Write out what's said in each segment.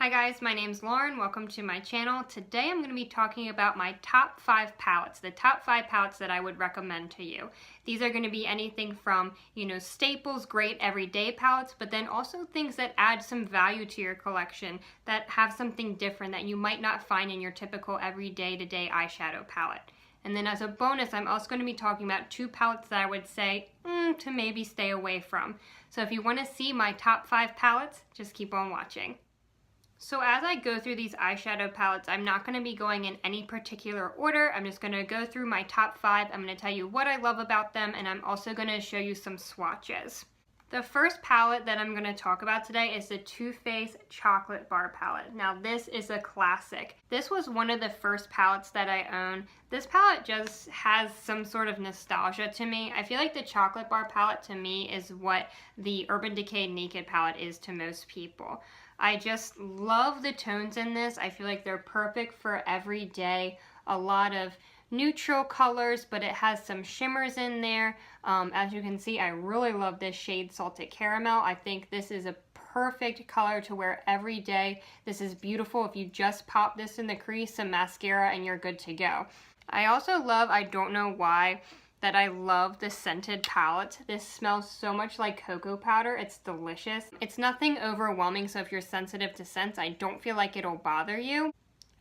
Hi guys, my name's Lauren. Welcome to my channel. Today I'm going to be talking about my top 5 palettes, the top 5 palettes that I would recommend to you. These are going to be anything from, staples, great everyday palettes, but then also things that add some value to your collection, that have something different that you might not find in your typical everyday to day eyeshadow palette. And then as a bonus, I'm also going to be talking about 2 palettes that I would say to maybe stay away from. So if you want to see my top 5 palettes, just keep on watching. So as I go through these eyeshadow palettes, I'm not going to be going in any particular order. I'm just going to go through my top 5. I'm going to tell you what I love about them, and I'm also going to show you some swatches. The first palette that I'm going to talk about today is the Too Faced Chocolate Bar Palette. Now this is a classic. This was one of the first palettes that I own. This palette just has some sort of nostalgia to me. I feel like the Chocolate Bar Palette to me is what the Urban Decay Naked palette is to most people. I just love the tones in this. I feel like they're perfect for every day. A lot of neutral colors, but it has some shimmers in there. As you can see, I really love this shade Salted Caramel. I think this is a perfect color to wear every day. This is beautiful. If you just pop this in the crease, some mascara, and you're good to go. I also love, I don't know why, that I love the scented palette. This smells so much like cocoa powder. It's delicious. It's nothing overwhelming, so if you're sensitive to scents, I don't feel like it'll bother you.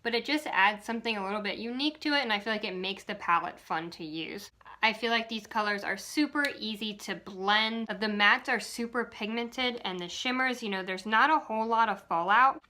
But it just adds something a little bit unique to it, and I feel like it makes the palette fun to use. I feel like these colors are super easy to blend. The mattes are super pigmented, and the shimmers, there's not a whole lot of fallout.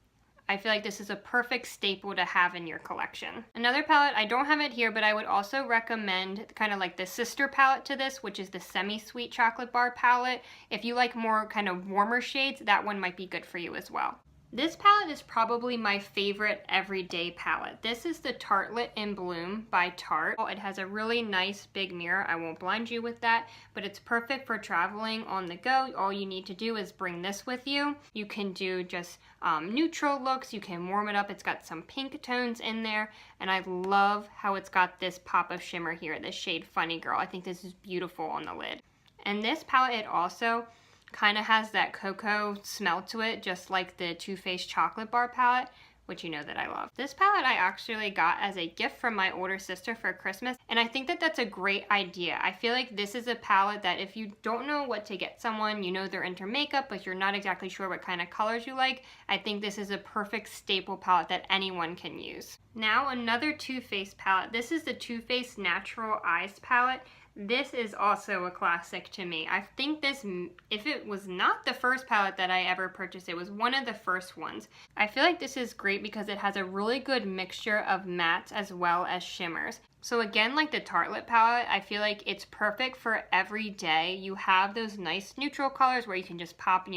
I feel like this is a perfect staple to have in your collection. Another palette, I don't have it here, but I would also recommend kind of like the sister palette to this, which is the Semi-Sweet Chocolate Bar Palette. If you like more kind of warmer shades, that one might be good for you as well. This palette is probably my favorite everyday palette. This is the Tarte In Bloom by Tarte. It has a really nice big mirror. I won't blind you with that, but it's perfect for traveling on the go. All you need to do is bring this with you. You can do just neutral looks. You can warm it up. It's got some pink tones in there, and I love how it's got this pop of shimmer here, this shade Funny Girl. I think this is beautiful on the lid. And this palette, it also kind of has that cocoa smell to it, just like the Too Faced Chocolate Bar Palette, which you know that I love. This palette I actually got as a gift from my older sister for Christmas, and I think that that's a great idea. I feel like this is a palette that if you don't know what to get someone, they're into makeup, but you're not exactly sure what kind of colors you like, I think this is a perfect staple palette that anyone can use. Now another Too Faced palette. This is the Too Faced Natural Eyes palette. This is also a classic to me. I think this, if it was not the first palette that I ever purchased, it was one of the first ones. I feel like this is great because it has a really good mixture of mattes as well as shimmers. So again, like the Tartelette palette, I feel like it's perfect for every day. You have those nice neutral colors where you can just pop,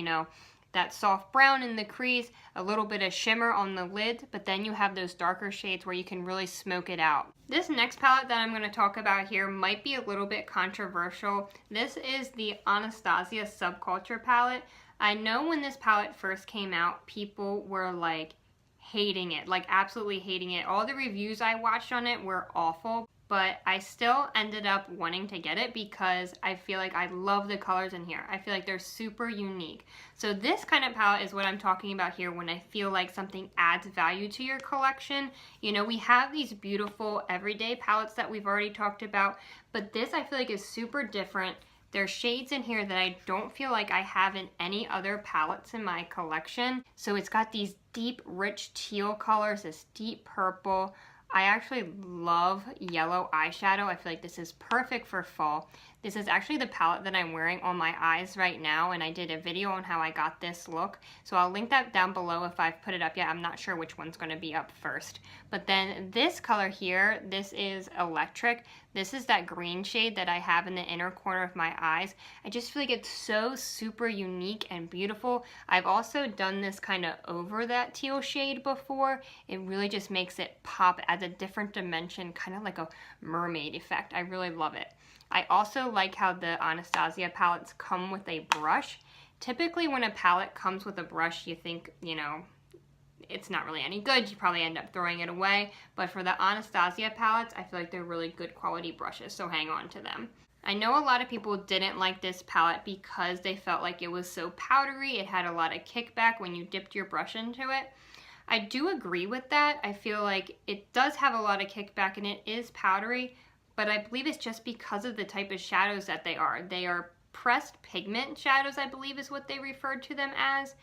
that soft brown in the crease, a little bit of shimmer on the lid, but then you have those darker shades where you can really smoke it out. This next palette that I'm going to talk about here might be a little bit controversial. This is the Anastasia Subculture palette. I know when this palette first came out, people were like hating it, like absolutely hating it. All the reviews I watched on it were awful. But I still ended up wanting to get it because I feel like I love the colors in here. I feel like they're super unique. So this kind of palette is what I'm talking about here when I feel like something adds value to your collection. We have these beautiful everyday palettes that we've already talked about, but this I feel like is super different. There's shades in here that I don't feel like I have in any other palettes in my collection. So it's got these deep, rich teal colors, this deep purple. I actually love yellow eyeshadow. I feel like this is perfect for fall. This is actually the palette that I'm wearing on my eyes right now, and I did a video on how I got this look. So I'll link that down below if I've put it up yet. I'm not sure which one's going to be up first. But then this color here, this is Electric. This is that green shade that I have in the inner corner of my eyes. I just feel like it's so super unique and beautiful. I've also done this kind of over that teal shade before. It really just makes it pop, adds a different dimension, kind of like a mermaid effect. I really love it. I also like how the Anastasia palettes come with a brush. Typically when a palette comes with a brush, you think, it's not really any good. You probably end up throwing it away. But for the Anastasia palettes, I feel like they're really good quality brushes, so hang on to them. I know a lot of people didn't like this palette because they felt like it was so powdery. It had a lot of kickback when you dipped your brush into it. I do agree with that. I feel like it does have a lot of kickback and it is powdery, but I believe it's just because of the type of shadows that they are. They are pressed pigment shadows, I believe is what they referred to them as.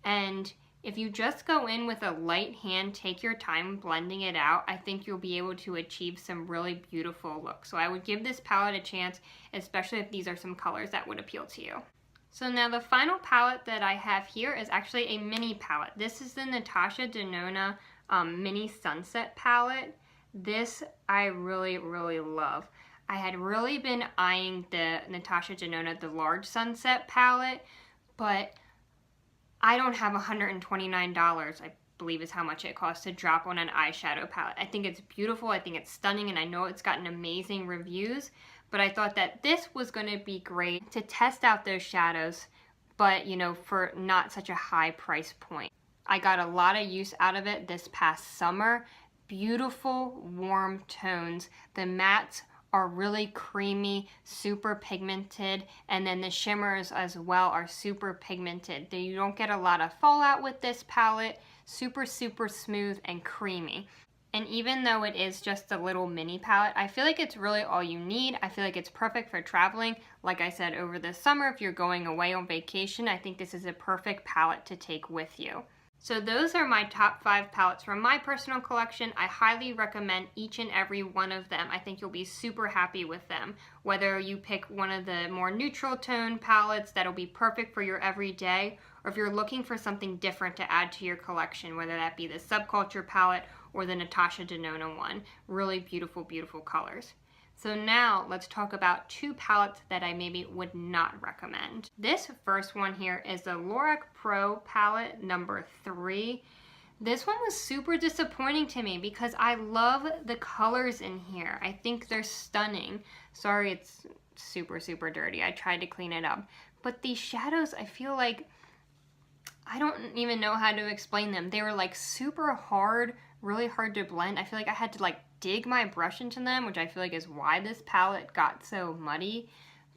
And if you just go in with a light hand, take your time blending it out, I think you'll be able to achieve some really beautiful looks. So I would give this palette a chance, especially if these are some colors that would appeal to you. So now the final palette that I have here is actually a mini palette. This is the Natasha De Nona Mini Sunset palette. This I really, really love. I had really been eyeing the Natasha De Nona, the large sunset palette, but I don't have $129, I believe is how much it costs to drop on an eyeshadow palette. I think it's beautiful, I think it's stunning, and I know it's gotten amazing reviews, but I thought that this was going to be great to test out those shadows, but you know, for not such a high price point. I got a lot of use out of it this past summer. Beautiful, warm tones. The mattes are really creamy, super pigmented, and then the shimmers as well are super pigmented. You don't get a lot of fallout with this palette. Super, super smooth and creamy. And even though it is just a little mini palette, I feel like it's really all you need. I feel like it's perfect for traveling. Like I said, over the summer, if you're going away on vacation, I think this is a perfect palette to take with you. So those are my top 5 palettes from my personal collection. I highly recommend each and every one of them. I think you'll be super happy with them. Whether you pick one of the more neutral tone palettes that'll be perfect for your everyday, or if you're looking for something different to add to your collection, whether that be the Subculture palette or the Natasha De Nona one. Really beautiful, beautiful colors. So now let's talk about 2 palettes that I maybe would not recommend. This first one here is the Lorac Pro Palette number 3. This one was super disappointing to me because I love the colors in here. I think they're stunning. Sorry, it's super, super dirty. I tried to clean it up. But these shadows, I feel like, I don't even know how to explain them. They were like super hard, really hard to blend. I feel like I had to like dig my brush into them, which I feel like is why this palette got so muddy.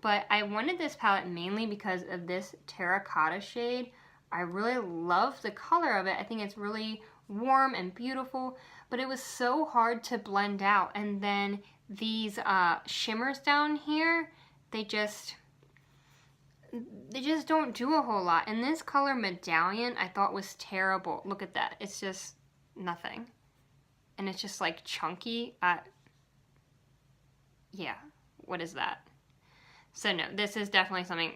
But I wanted this palette mainly because of this terracotta shade. I really love the color of it. I think it's really warm and beautiful, but it was so hard to blend out. And then these shimmers down here, they just don't do a whole lot. And this color Medallion I thought was terrible. Look at that. It's just nothing. And it's just like chunky. Yeah, what is that? So no, this is definitely something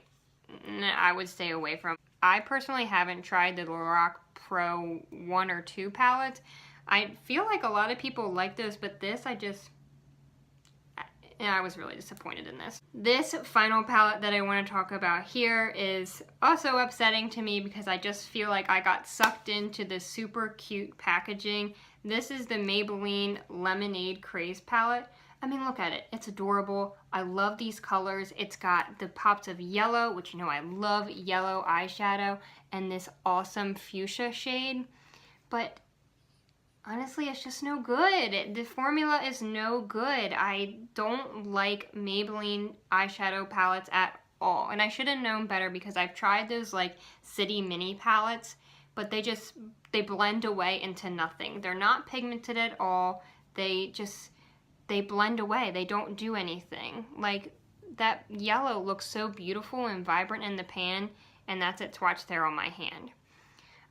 I would stay away from. I personally haven't tried the Lorac Pro 1 or 2 palettes. I feel like a lot of people like those, but this I was really disappointed in this. This final palette that I want to talk about here is also upsetting to me because I just feel like I got sucked into this super cute packaging. This is the Maybelline Lemonade Craze palette. I mean, look at it. It's adorable. I love these colors. It's got the pops of yellow, which you know I love yellow eyeshadow, and this awesome fuchsia shade. But honestly, it's just no good. The formula is no good. I don't like Maybelline eyeshadow palettes at all. And I should have known better because I've tried those like city mini palettes, but they blend away into nothing. They're not pigmented at all. They blend away. They don't do anything. Like that yellow looks so beautiful and vibrant in the pan, and that's it swatched there on my hand.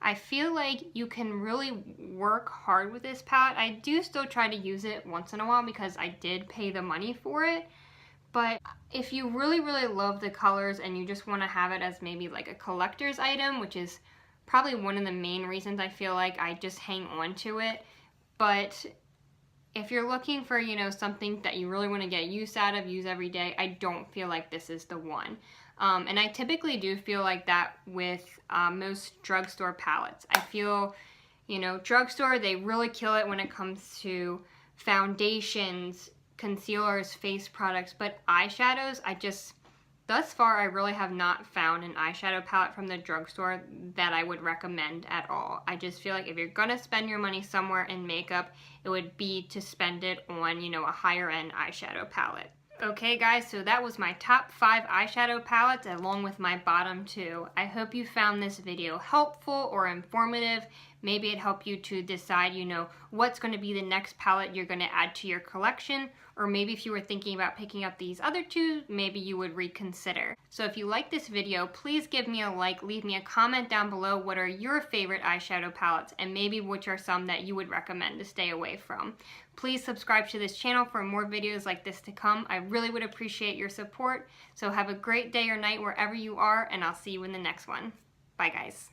I feel like you can really work hard with this palette. I do still try to use it once in a while because I did pay the money for it. But if you really, really love the colors and you just want to have it as maybe like a collector's item, which is probably one of the main reasons I feel like I just hang on to it. But if you're looking for, you know, something that you really want to get use out of, use every day, I don't feel like this is the one. And I typically do feel like that with most drugstore palettes. I feel, you know, drugstore, they really kill it when it comes to foundations, concealers, face products, but eyeshadows, thus far, I really have not found an eyeshadow palette from the drugstore that I would recommend at all. I just feel like if you're gonna spend your money somewhere in makeup, it would be to spend it on, you know, a higher end eyeshadow palette. Okay guys, so that was my top 5 eyeshadow palettes along with my bottom 2. I hope you found this video helpful or informative. Maybe it helped you to decide, what's going to be the next palette you're going to add to your collection. Or maybe if you were thinking about picking up these other 2, maybe you would reconsider. So if you like this video, please give me a like, leave me a comment down below what are your favorite eyeshadow palettes and maybe which are some that you would recommend to stay away from. Please subscribe to this channel for more videos like this to come. I really would appreciate your support. So have a great day or night wherever you are, and I'll see you in the next one. Bye guys.